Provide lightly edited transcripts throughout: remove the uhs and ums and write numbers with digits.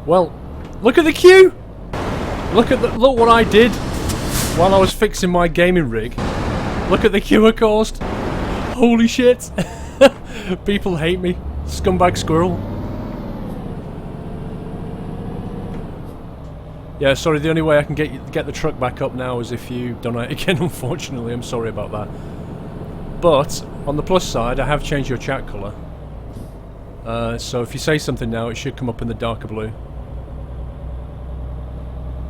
Well, look at the queue! Look what I did while I was fixing my gaming rig. Look at the queue it caused. Holy shit! People hate me. Scumbag squirrel. Yeah, sorry, the only way I can get the truck back up now is if you donate again, unfortunately. I'm sorry about that. But, on the plus side, I have changed your chat colour. So if you say something now, it should come up in the darker blue.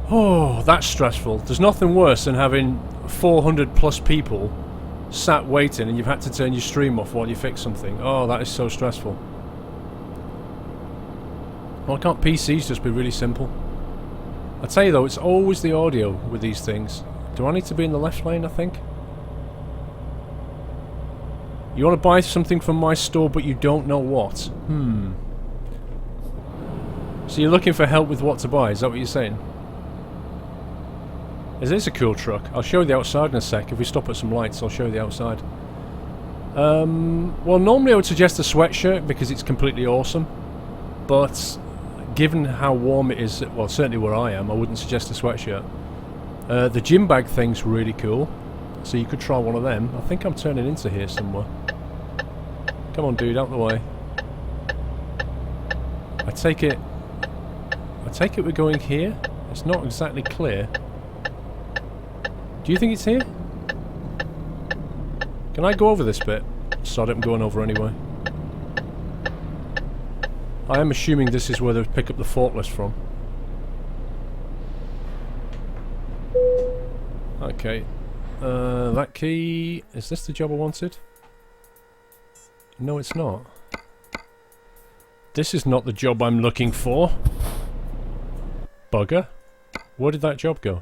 Oh, that's stressful. There's nothing worse than having 400 plus people sat waiting and you've had to turn your stream off while you fix something. Oh, that is so stressful. Why can't PCs just be really simple? I tell you though, it's always the audio with these things. Do I need to be in the left lane, I think? You want to buy something from my store but you don't know what? So you're looking for help with what to buy, is that what you're saying? It is a cool truck. I'll show you the outside in a sec. If we stop at some lights, I'll show you the outside. Well, normally I would suggest a sweatshirt because it's completely awesome. But given how warm it is, well, certainly where I am, I wouldn't suggest a sweatshirt. The gym bag thing's really cool. So you could try one of them. I think I'm turning into here somewhere. Come on, dude, out the way. I take it we're going here? It's not exactly clear. Do you think it's here? Can I go over this bit? Sod it, I'm going over anyway. I am assuming this is where they pick up the forklift from. Okay. That key... Is this the job I wanted? No, it's not. This is not the job I'm looking for. Bugger. Where did that job go?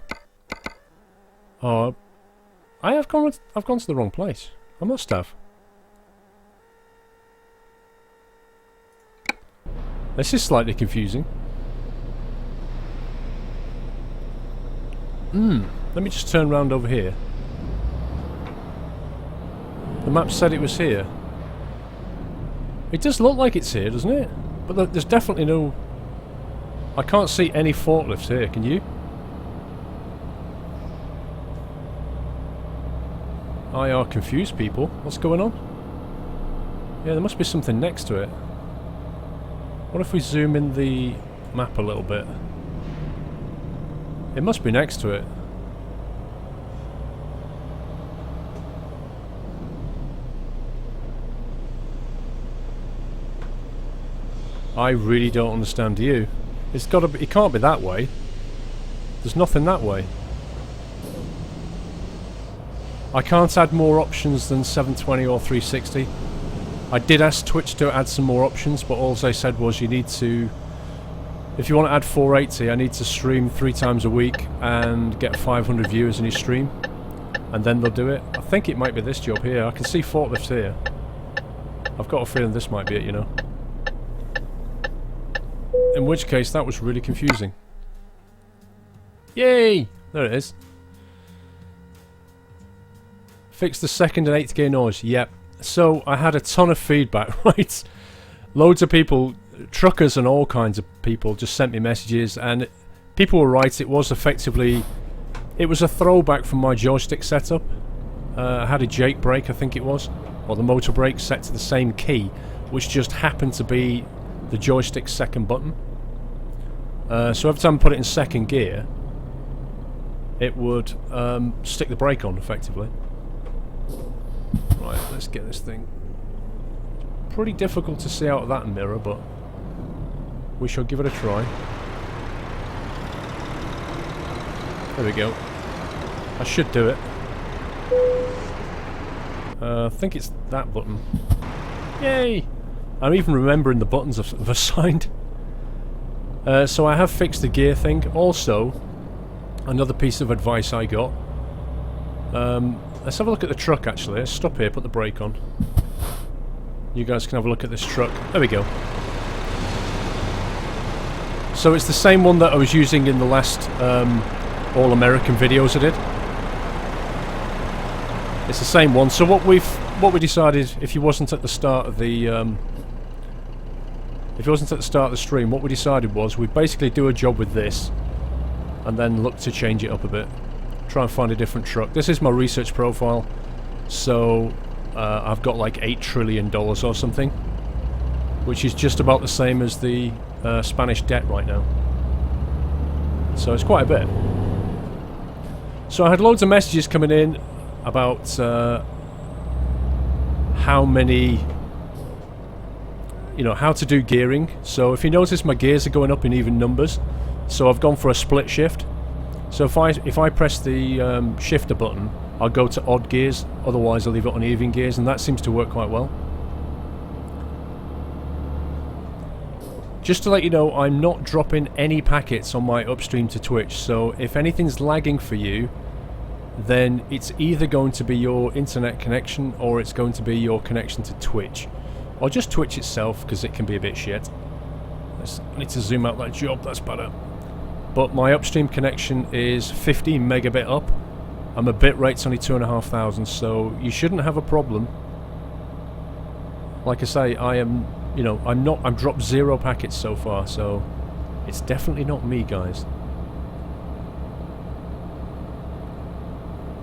Oh, I've gone to the wrong place. I must have. This is slightly confusing. Let me just turn around over here. The map said it was here. It does look like it's here, doesn't it? But there's definitely no... I can't see any forklifts here, can you? IR confused people. What's going on? Yeah, there must be something next to it. What if we zoom in the map a little bit? It must be next to it. I really don't understand you. It's gotta be, it can't be that way. There's nothing that way. I can't add more options than 720 or 360. I did ask Twitch to add some more options, but all they said was you need to... If you want to add 480, I need to stream 3 times a week and get 500 viewers in your stream. And then they'll do it. I think it might be this job here. I can see forklifts here. I've got a feeling this might be it, you know. In which case, that was really confusing. Yay! There it is. Fix the second and 8th gear noise. Yep. So, I had a ton of feedback, right? Loads of people, truckers and all kinds of people just sent me messages, and people were right. It was effectively... It was a throwback from my joystick setup. I had a Jake brake, I think it was. Or the motor brake set to the same key, which just happened to be the joystick's second button. So every time I put it in second gear, it would stick the brake on, effectively. Right, let's get this thing. Pretty difficult to see out of that mirror, but we shall give it a try. There we go. I should do it. I think it's that button. Yay! I'm even remembering the buttons I've assigned. So I have fixed the gear thing. Also, another piece of advice I got. Let's have a look at the truck, actually. Let's stop here, put the brake on. You guys can have a look at this truck. There we go. So it's the same one that I was using in the last all-American videos I did. It's the same one. So what we decided, if you wasn't at the start of the if it wasn't at the start of the stream, what we decided was we'd basically do a job with this and then look to change it up a bit. Try and find a different truck. This is my research profile, so I've got like $8 trillion or something, which is just about the same as the Spanish debt right now. So it's quite a bit. So I had loads of messages coming in about how many, you know, how to do gearing. So if you notice, my gears are going up in even numbers. So I've gone for a split shift. So if I press the shifter button, I'll go to odd gears. Otherwise, I'll leave it on even gears, and that seems to work quite well. Just to let you know, I'm not dropping any packets on my upstream to Twitch. So if anything's lagging for you, then it's either going to be your internet connection or it's going to be your connection to Twitch. Or just Twitch itself, because it can be a bit shit. I need to zoom out that job, that's better. But my upstream connection is 15 megabit up, and my bit rate's only 2,500, so you shouldn't have a problem. Like I say, I am, you know, I've dropped 0 packets so far, so it's definitely not me, guys.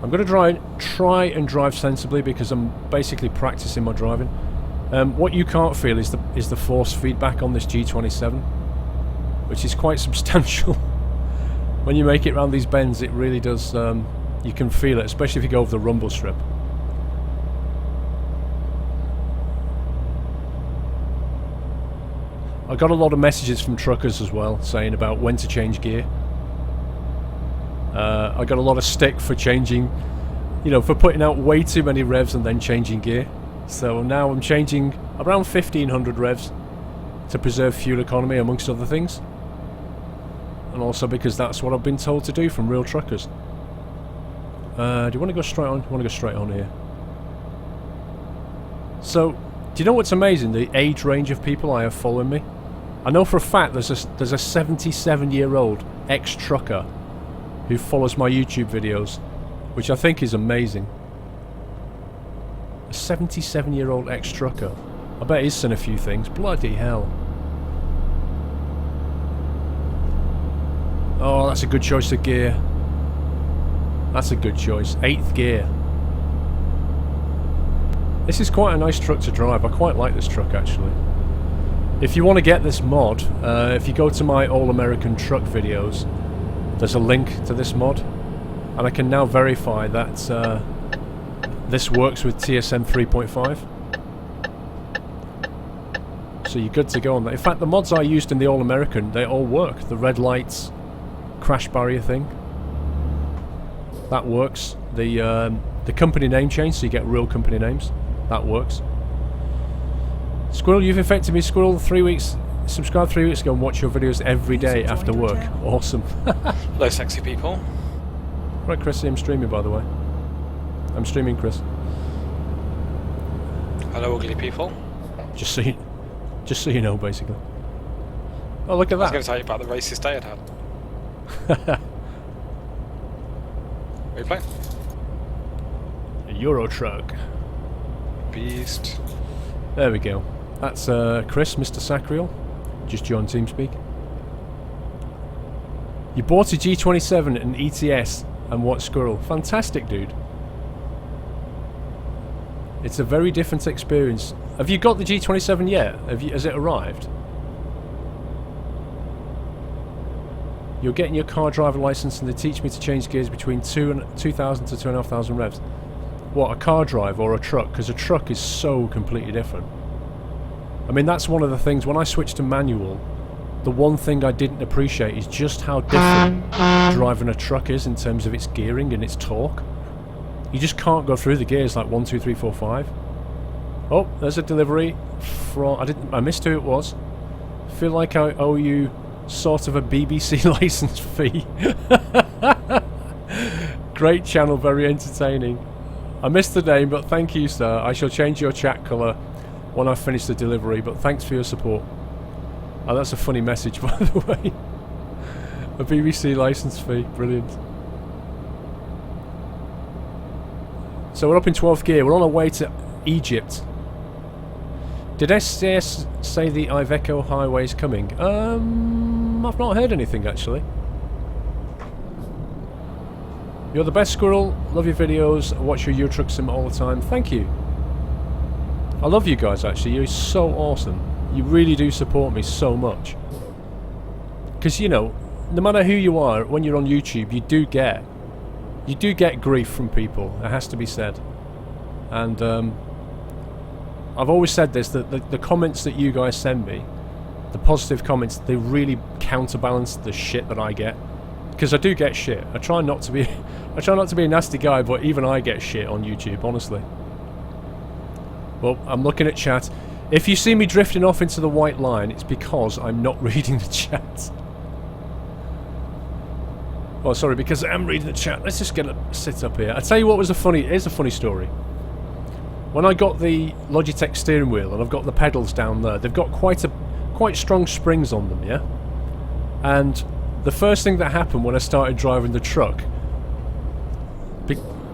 I'm going to try and drive sensibly because I'm basically practicing my driving. What you can't feel is the force feedback on this G27, which is quite substantial. When you make it around these bends, it really does. You can feel it, especially if you go over the rumble strip. I got a lot of messages from truckers as well, saying about when to change gear. I got a lot of stick for changing, you know, for putting out way too many revs and then changing gear. So now I'm changing around 1,500 revs to preserve fuel economy, amongst other things. And also because that's what I've been told to do from real truckers. Do you want to go straight on? I want to go straight on here. So, do you know what's amazing? The age range of people I have following me. I know for a fact there's a 77-year-old ex-trucker who follows my YouTube videos, which I think is amazing. A 77-year-old ex-trucker. I bet he's seen a few things. Bloody hell. Oh, that's a good choice of gear. That's a good choice. 8th gear. This is quite a nice truck to drive. I quite like this truck, actually. If you want to get this mod, if you go to my All-American Truck videos, there's a link to this mod. And I can now verify that this works with TSM 3.5. So you're good to go on that. In fact, the mods I used in the All-American, they all work. The red lights, crash barrier thing, that works. The company name change, so you get real company names, that works. Squirrel, you've infected me. Squirrel, 3 weeks. Subscribe 3 weeks ago and watch your videos every day after work. Awesome. Hello, sexy people. Right, Chrissy, I'm streaming, by the way. I'm streaming, Chris. Hello, ugly people. Just so you know, basically. Oh, look at that. I was going to tell you about the racist day I'd had. What are you playing? A Euro truck. Beast. There we go. That's Chris, Mr. Sacriel. Just joined TeamSpeak. You bought a G27 and ETS and what, Squirrel? Fantastic, dude. It's a very different experience. Have you got the G27 yet? Has it arrived? You're getting your car driver license and they teach me to change gears between 2,000 to 2,500 revs. What, a car drive or a truck? Because a truck is so completely different. I mean, that's one of the things, when I switched to manual, the one thing I didn't appreciate is just how different driving a truck is in terms of its gearing and its torque. You just can't go through the gears like 1, 2, 3, 4, 5. Oh, there's a delivery from... I missed who it was. Feel like I owe you sort of a BBC license fee. Great channel, very entertaining. I missed the name, but thank you, sir. I shall change your chat colour when I finish the delivery, but thanks for your support. Oh, that's a funny message, by the way. A BBC license fee, brilliant. So we're up in 12th gear, we're on our way to Egypt. Did SCS say the Iveco highway is coming? I've not heard anything actually. You're the best, Squirrel. Love your videos. Watch your Euro Truck Sim all the time. Thank you. I love you guys actually. You're so awesome. You really do support me so much. Because, you know, no matter who you are, when you're on YouTube, you do get grief from people. It has to be said. And I've always said this, that the comments that you guys send me, the positive comments, they really counterbalance the shit that I get. Because I do get shit. I try not to be a nasty guy, but even I get shit on YouTube, honestly. Well, I'm looking at chat. If you see me drifting off into the white line, it's because I'm not reading the chat. Oh, sorry, because I am reading the chat. Let's just sit up here. I tell you what was here's a funny story. When I got the Logitech steering wheel and I've got the pedals down there, they've got quite strong springs on them, yeah? And the first thing that happened when I started driving the truck,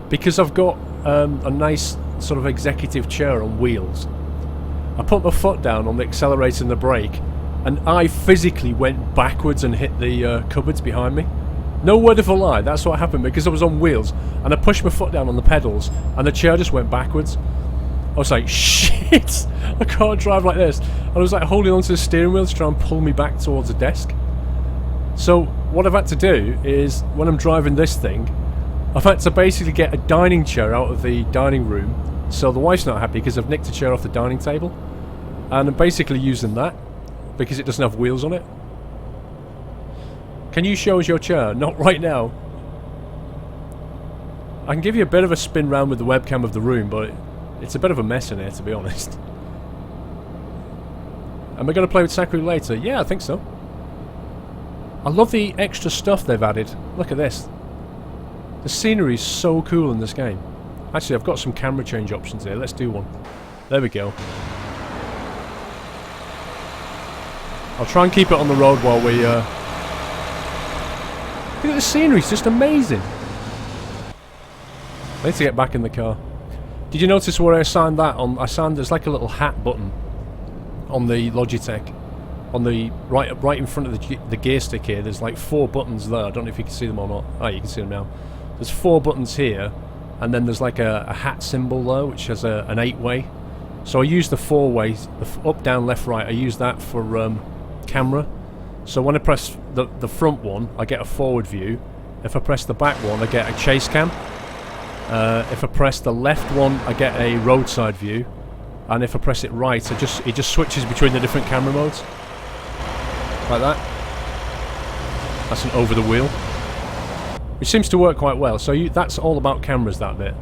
because I've got a nice sort of executive chair on wheels, I put my foot down on the accelerator and the brake, and I physically went backwards and hit the cupboards behind me. No word of a lie, that's what happened, because I was on wheels and I pushed my foot down on the pedals and the chair just went backwards. I was like, shit, I can't drive like this. And I was like holding onto the steering wheel to try and pull me back towards the desk. So what I've had to do is, when I'm driving this thing, I've had to basically get a dining chair out of the dining room. So the wife's not happy because I've nicked a chair off the dining table. And I'm basically using that because it doesn't have wheels on it. Can you show us your chair? Not right now. I can give you a bit of a spin round with the webcam of the room, but it's a bit of a mess in here, to be honest. Am I going to play with Sakura later? Yeah, I think so. I love the extra stuff they've added. Look at this. The scenery is so cool in this game. Actually, I've got some camera change options here. Let's do one. There we go. I'll try and keep it on the road while we... Look at the scenery, it's just amazing. I need to get back in the car. Did you notice where I assigned that on? There's like a little hat button on the Logitech. On the right in front of the gear stick here, there's like 4 buttons there. I don't know if you can see them or not. Oh, you can see them now. There's 4 buttons here, and then there's like a hat symbol there, which has an 8-way. So I use the 4-way, the up, down, left, right. I use that for camera. So when I press the front one, I get a forward view. If I press the back one, I get a chase cam. If I press the left one, I get a roadside view. And if I press it right, it just switches between the different camera modes. Like that. That's an over the wheel. Which seems to work quite well. So that's all about cameras, that bit.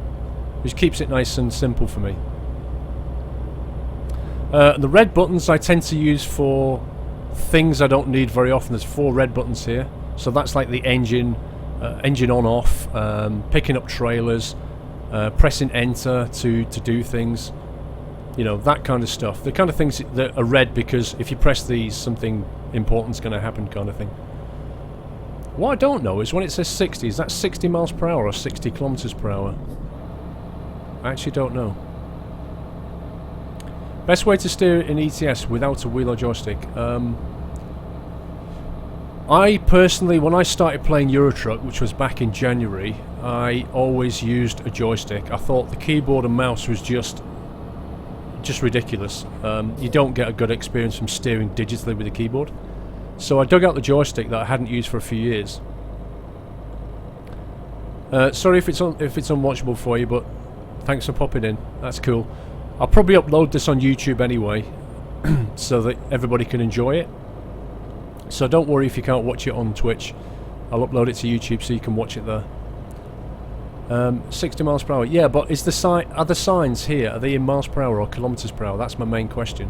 Which keeps it nice and simple for me. The red buttons I tend to use for things I don't need very often. There's 4 red buttons here. So that's like the engine on off, picking up trailers, pressing enter to do things. You know, that kind of stuff. The kind of things that are red because if you press these, something important's going to happen, kind of thing. What I don't know is when it says 60, is that 60 miles per hour or 60 kilometers per hour? I actually don't know. Best way to steer in ETS without a wheel or joystick? I personally, when I started playing Euro Truck, which was back in January, I always used a joystick. I thought the keyboard and mouse was just ridiculous. You don't get a good experience from steering digitally with a keyboard. So I dug out the joystick that I hadn't used for a few years. Sorry if it's unwatchable for you, but thanks for popping in. That's cool. I'll probably upload this on YouTube anyway, so that everybody can enjoy it. So don't worry if you can't watch it on Twitch. I'll upload it to YouTube so you can watch it there. 60 miles per hour. Yeah, but is are the signs here, are they in miles per hour or kilometers per hour? That's my main question.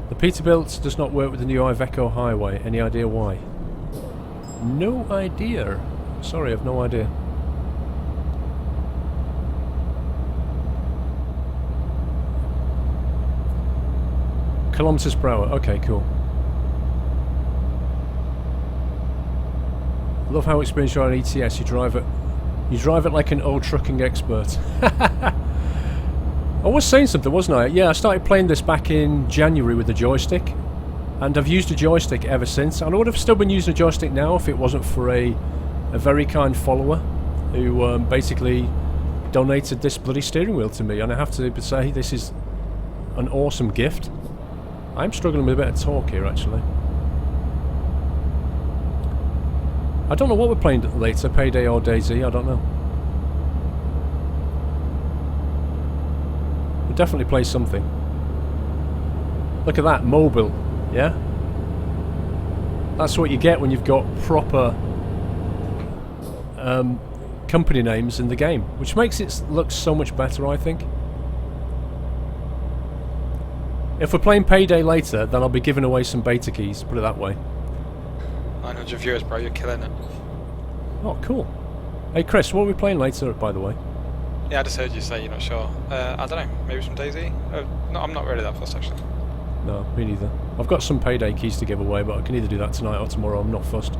The Peterbilt does not work with the new Iveco highway. Any idea why? No idea. Sorry, I've no idea. Kilometers per hour. Okay, cool. Love how experienced you are on ETS. You drive at You drive it like an old trucking expert. I was saying something, wasn't I? Yeah, I started playing this back in January with the joystick, and I've used a joystick ever since. And I would have still been using a joystick now if it wasn't for a very kind follower who basically donated this bloody steering wheel to me. And I have to say, this is an awesome gift. I'm struggling with a bit of torque here, actually. I don't know what we're playing later, Payday or DayZ, I don't know. We'll definitely play something. Look at that, mobile, yeah? That's what you get when you've got proper company names in the game, which makes it look so much better, I think. If we're playing Payday later, then I'll be giving away some beta keys, put it that way. 900 viewers, bro, you're killing it. Oh, cool. Hey, Chris, what are we playing later, by the way? Yeah, I just heard you say you're not sure. I don't know, maybe some DayZ? No, I'm not really that fussed, actually. No, me neither. I've got some Payday keys to give away, but I can either do that tonight or tomorrow. I'm not fussed.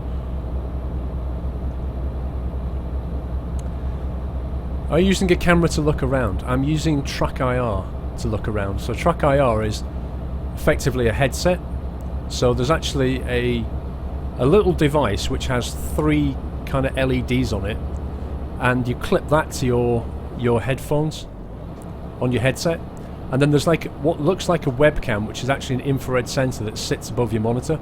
Are you using a camera to look around? I'm using TrackIR to look around. So TrackIR is effectively a headset. So there's actually a little device which has 3 kind of LEDs on it, and you clip that to your headphones on your headset, and then there's like what looks like a webcam, which is actually an infrared sensor that sits above your monitor,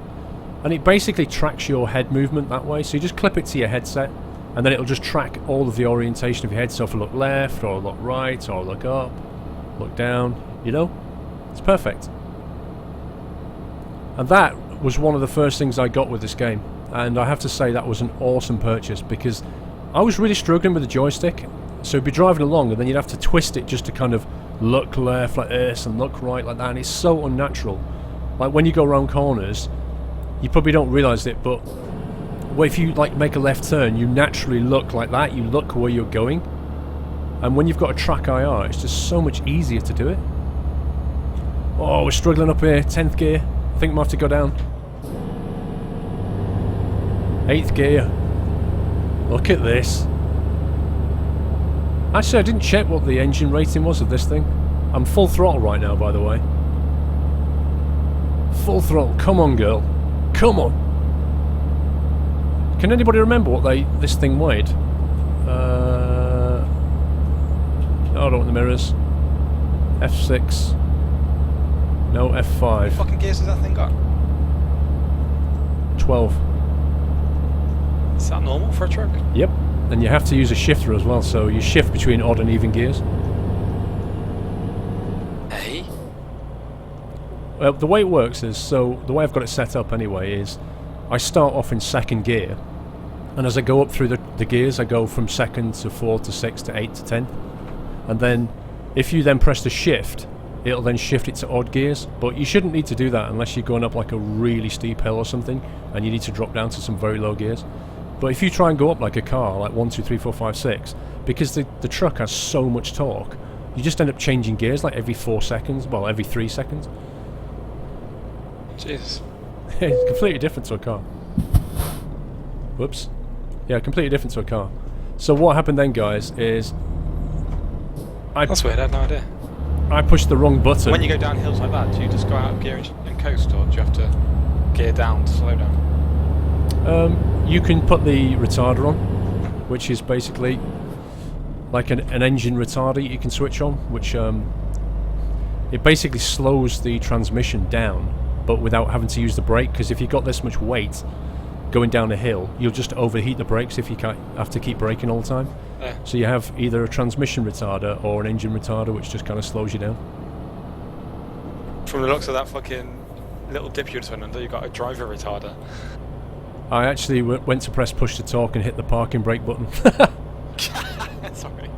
and it basically tracks your head movement that way. So you just clip it to your headset, and then it'll just track all of the orientation of your head. So if you look left or look right or look up, look down, you know, it's perfect. And that was one of the first things I got with this game, and I have to say that was an awesome purchase, because I was really struggling with the joystick. So you'd be driving along and then you'd have to twist it just to kind of look left like this and look right like that, and it's so unnatural. Like when you go around corners, you probably don't realise it, but if you like make a left turn, you naturally look like that, you look where you're going. And when you've got a TrackIR, it's just so much easier to do it. Oh, we're struggling up here, 10th gear. I think we might have to go down. 8th gear. Look at this. Actually, I didn't check what the engine rating was of this thing. I'm full throttle right now, by the way. Full throttle. Come on, girl. Come on. Can anybody remember what this thing weighed? I don't want the mirrors. F6. No, F5. What fucking gears has that thing got? 12. Is that normal for a truck? Yep. And you have to use a shifter as well, so you shift between odd and even gears. Hey? Well, the way it works is, so the way I've got it set up anyway is, I start off in 2nd gear, and as I go up through the gears, I go from 2nd to 4th to 6th to 8th to 10th. And then, if you then press the shift, it'll then shift it to odd gears, but you shouldn't need to do that unless you're going up like a really steep hill or something, and you need to drop down to some very low gears. But if you try and go up like a car, like 1, 2, 3, 4, 5, 6, because the truck has so much torque, you just end up changing gears like every 4 seconds, well, every 3 seconds. Jesus. It's completely different to a car. Whoops. Yeah, completely different to a car. So what happened then, guys, is That's weird, I had no idea. I pushed the wrong button. When you go down hills like that, do you just go out of gear and coast, or do you have to gear down to slow down? You can put the retarder on, which is basically like an engine retarder you can switch on, which it basically slows the transmission down, but without having to use the brake, because if you've got this much weight going down a hill, you'll just overheat the brakes if you have to keep braking all the time. Yeah. So you have either a transmission retarder or an engine retarder, which just kind of slows you down. From the looks of that fucking little dip you just went under, you got a driver retarder. I actually went to press push to talk and hit the parking brake button. Sorry.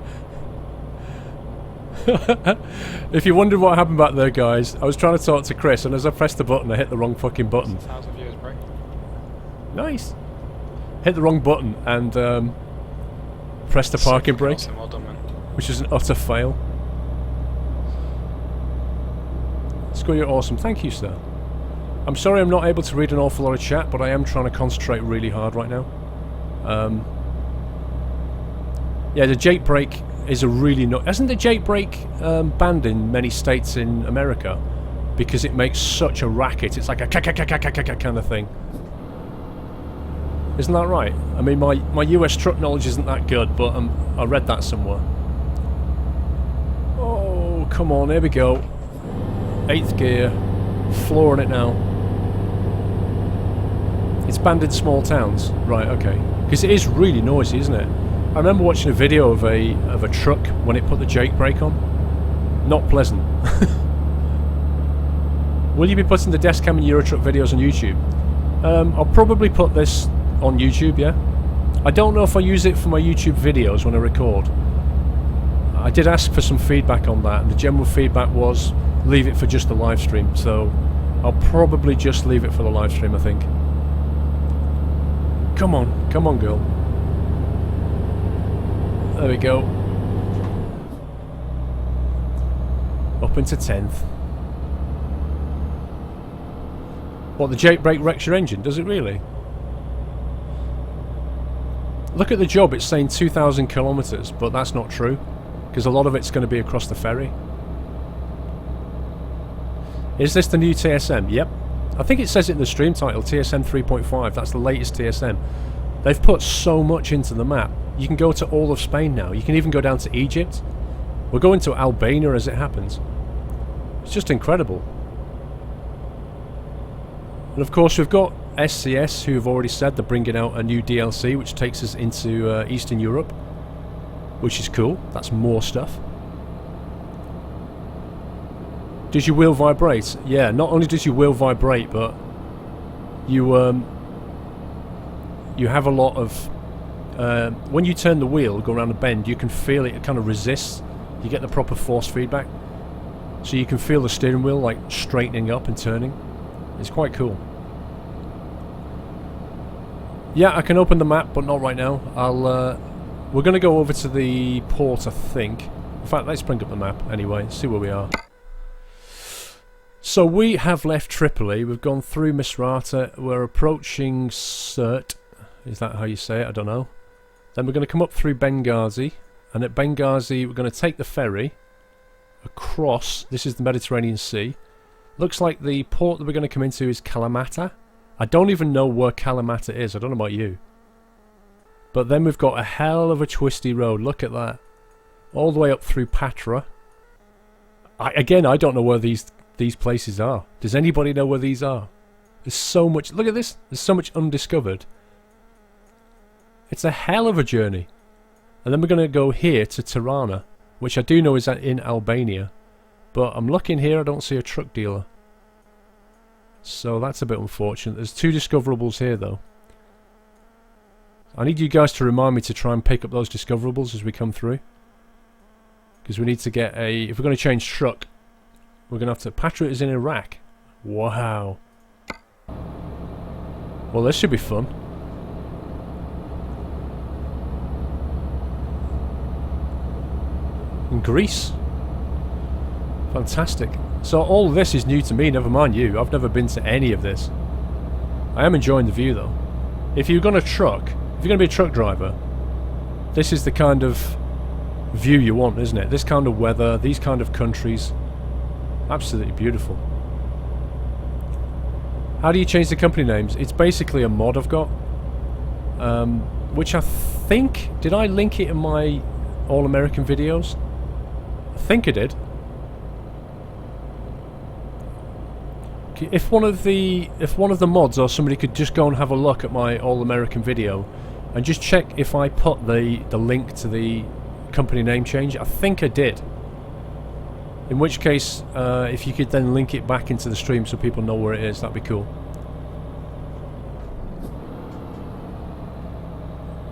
If you wondered what happened back there, guys, I was trying to talk to Chris, and as I pressed the button, I hit the wrong fucking button. 1,000 viewers break. Nice. Hit the wrong button and pressed the parking brake, Awesome, well done, man. which is an utter fail. Score, you're awesome. Thank you, sir. I'm sorry I'm not able to read an awful lot of chat, but I am trying to concentrate really hard right now. Yeah, the jake brake is a really isn't the jake brake banned in many states in America because it makes such a racket? It's like a kind of thing. Isn't that right? I mean, my US truck knowledge isn't that good, but I read that somewhere. Oh, come on, here we go. 8th gear, flooring it now. It's banned in small towns, right? Okay, because it is really noisy, isn't it? I remember watching a video of a truck when it put the jake brake on. Not pleasant. Will you be putting the desk cam and Eurotruck videos on YouTube? I'll probably put this on YouTube, yeah. I don't know if I use it for my YouTube videos when I record. I did ask for some feedback on that, and the general feedback was leave it for just the live stream, so I'll probably just leave it for the live stream, I think. Come on girl. There we go. Up into 10th. What, the jake brake wrecks your engine? Does it really? Look at the job, it's saying 2,000 kilometers, but that's not true, because a lot of it's going to be across the ferry. Is this the new TSM? Yep. I think it says it in the stream title, TSM 3.5. That's the latest TSM. They've put so much into the map. You can go to all of Spain now. You can even go down to Egypt. We're going to Albania as it happens. It's just incredible. And of course we've got SCS, who have already said they're bringing out a new DLC which takes us into Eastern Europe, which is cool. That's more stuff. Does your wheel vibrate? Yeah, not only does your wheel vibrate, but you have a lot of when you turn the wheel, go around the bend, you can feel it kind of resists. You get the proper force feedback, so you can feel the steering wheel like straightening up and turning. It's quite cool. Yeah, I can open the map, but not right now. We're going to go over to the port, I think. In fact, let's bring up the map anyway, see where we are. So we have left Tripoli, we've gone through Misrata, we're approaching Sirte. Is that how you say it? I don't know. Then we're going to come up through Benghazi, and at Benghazi we're going to take the ferry across. This is the Mediterranean Sea. Looks like the port that we're going to come into is Kalamata. I don't even know where Kalamata is, I don't know about you. But then we've got a hell of a twisty road, look at that. All the way up through Patra. Again, I don't know where these places are. Does anybody know where these are? There's so much, look at this, there's so much undiscovered. It's a hell of a journey. And then we're going to go here to Tirana, which I do know is in Albania. But I'm looking here, I don't see a truck dealer. So that's a bit unfortunate. There's 2 discoverables here though. I need you guys to remind me to try and pick up those discoverables as we come through. Because we need to get a... If we're going to change truck, we're going to have to... Patra is in Iraq. Wow. Well, this should be fun. In Greece. Fantastic. So all this is new to me, never mind you. I've never been to any of this. I am enjoying the view though. If you're going to truck, if you're going to be a truck driver, this is the kind of view you want, isn't it? This kind of weather, these kind of countries. Absolutely beautiful. How do you change the company names? It's basically a mod I've got. Which I think... Did I link it in my All-American videos? I think I did. If one of the mods or somebody could just go and have a look at my All-American video and just check if I put the link to the company name change. I think I did. In which case, if you could then link it back into the stream so people know where it is, that'd be cool.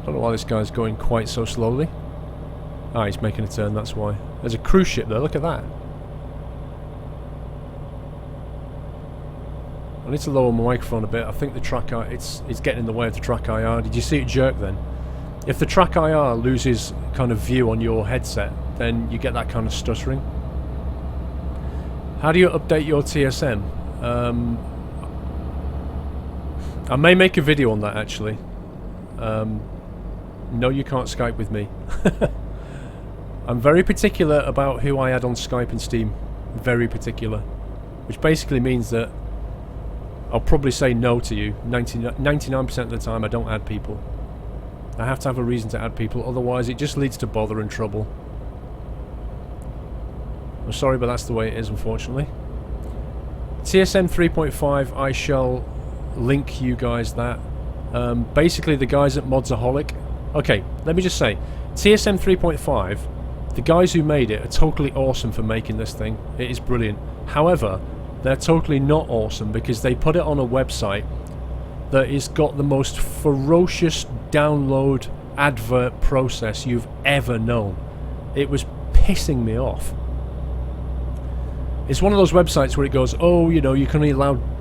Don't know why this guy's going quite so slowly. Ah, he's making a turn, that's why. There's a cruise ship there, look at that. I need to lower my microphone a bit. I think the TrackIR, it's getting in the way of the TrackIR. Did you see it jerk then? If the TrackIR loses kind of view on your headset, then you get that kind of stuttering. How do you update your TSM? I may make a video on that actually. no, you can't Skype with me. I'm very particular about who I add on Skype and Steam. Very particular. Which basically means that I'll probably say no to you. 99% of the time I don't add people. I have to have a reason to add people, otherwise it just leads to bother and trouble. I'm sorry, but that's the way it is, unfortunately. TSM 3.5, I shall link you guys that. Basically, the guys at Modsaholic... Okay, let me just say, TSM 3.5, the guys who made it are totally awesome for making this thing. It is brilliant. However, they're totally not awesome because they put it on a website that has got the most ferocious download advert process you've ever known. It was pissing me off. It's one of those websites where it goes, oh, you know, you can only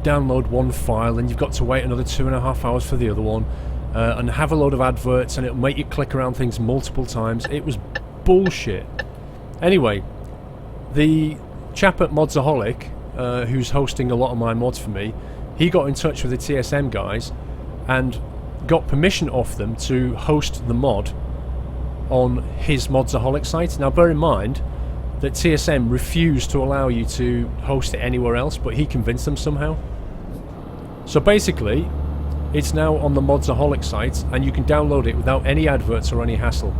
download one file and you've got to wait another 2.5 hours for the other one, and have a load of adverts, and it'll make you click around things multiple times. It was bullshit. Anyway, the chap at Modsaholic, who's hosting a lot of my mods for me, he got in touch with the TSM guys and got permission off them to host the mod on his Modsaholic site. Now bear in mind that TSM refused to allow you to host it anywhere else, but he convinced them somehow. So basically, it's now on the Modsaholic site, and you can download it without any adverts or any hassle.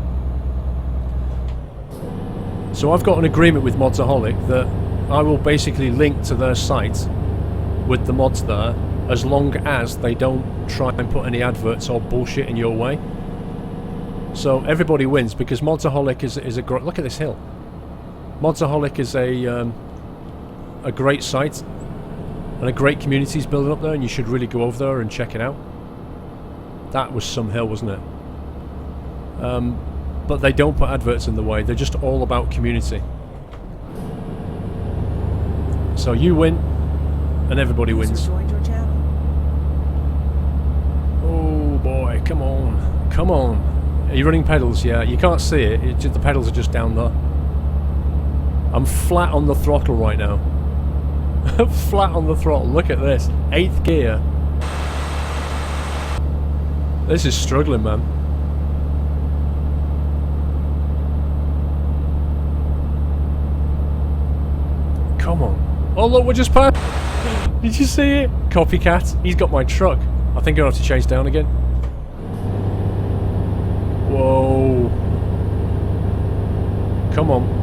So I've got an agreement with Modsaholic that I will basically link to their site with the mods there, as long as they don't try and put any adverts or bullshit in your way. So everybody wins, because Modsaholic is a great... Look at this hill. Modsaholic is a great site and a great community's building up there, and you should really go over there and check it out. That was some hill, wasn't it? But they don't put adverts in the way. They're just all about community. So you win, and everybody wins. Oh boy, come on, come on. Are you running pedals? Yeah, you can't see it. The pedals are just down there. I'm flat on the throttle right now. Flat on the throttle. Look at this. 8th gear. This is struggling, man. Come on. Oh look, we're just past. Did you see it? Copycat. He's got my truck. I think I'll have to change down again. Whoa. Come on.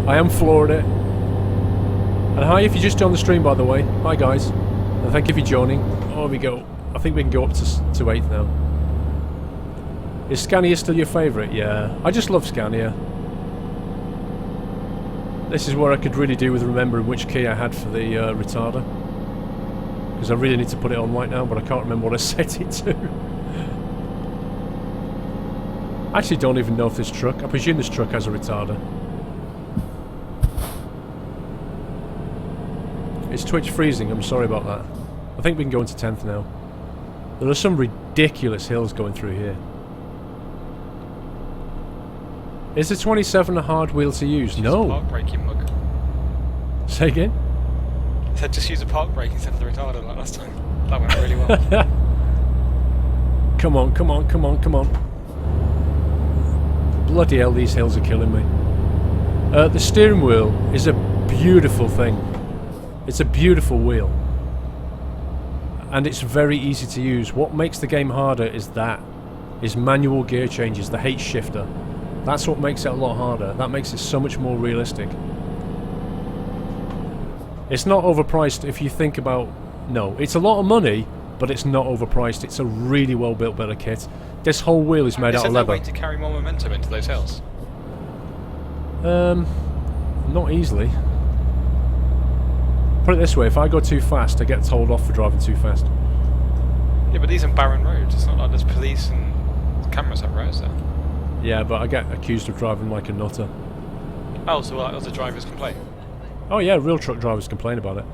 I am floored it. And hi if you just joined the stream, by the way. Hi guys. And thank you for joining. Oh, we go. I think we can go up to 8th now. Is Scania still your favourite? Yeah. I just love Scania. This is where I could really do with remembering which key I had for the retarder. Because I really need to put it on right now, but I can't remember what I set it to. I actually don't even know if this truck... I presume this truck has a retarder. It's Twitch freezing, I'm sorry about that. I think we can go into 10th now. There are some ridiculous hills going through here. Is the 27 a hard wheel to use? No. Park braking mug. Say again? I said just use a park brake instead of the retarder like last time. That went really well. Come on, come on, come on, come on. Bloody hell, these hills are killing me. The steering wheel is a beautiful thing. It's a beautiful wheel. And it's very easy to use. What makes the game harder is manual gear changes, the H shifter. That's what makes it a lot harder. That makes it so much more realistic. It's not overpriced if you think about... No, it's a lot of money, but it's not overpriced. It's a really well built bit of kit. This whole wheel is made out of leather. Is there a way to carry more momentum into those hills? Not easily. Put it this way, if I go too fast, I get told off for driving too fast. Yeah, but these are barren roads. It's not like there's police and cameras everywhere, is there? Yeah, but I get accused of driving like a nutter. Oh, so like other drivers complain? Oh yeah, real truck drivers complain about it.